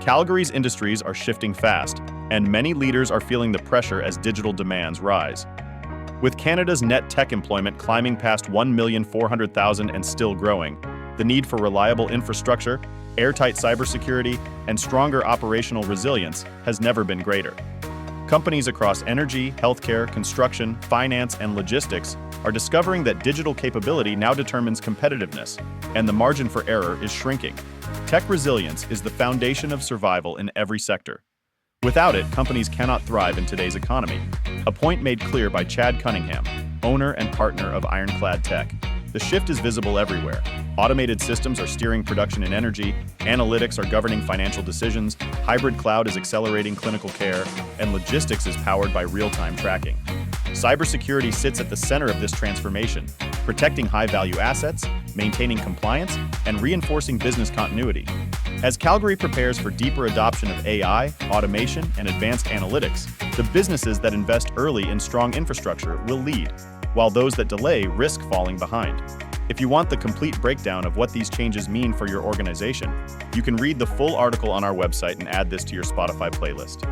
Calgary's industries are shifting fast, and many leaders are feeling the pressure as digital demands rise. With Canada's net tech employment climbing past 1,400,000 and still growing, the need for reliable infrastructure, airtight cybersecurity, and stronger operational resilience has never been greater. Companies across energy, healthcare, construction, finance, and logistics are discovering that digital capability now determines competitiveness, and the margin for error is shrinking. Tech resilience is the foundation of survival in every sector. Without it, companies cannot thrive in today's economy, a point made clear by Chad Cunningham, owner and partner of Ironclad Tech. The shift is visible everywhere. Automated systems are steering production in energy, analytics are governing financial decisions, hybrid cloud is accelerating clinical care, and logistics is powered by real-time tracking. Cybersecurity sits at the center of this transformation, protecting high-value assets, maintaining compliance, and reinforcing business continuity. As Calgary prepares for deeper adoption of AI, automation, and advanced analytics, the businesses that invest early in strong infrastructure will lead, while those that delay risk falling behind. If you want the complete breakdown of what these changes mean for your organization, you can read the full article on our website and add this to your Spotify playlist.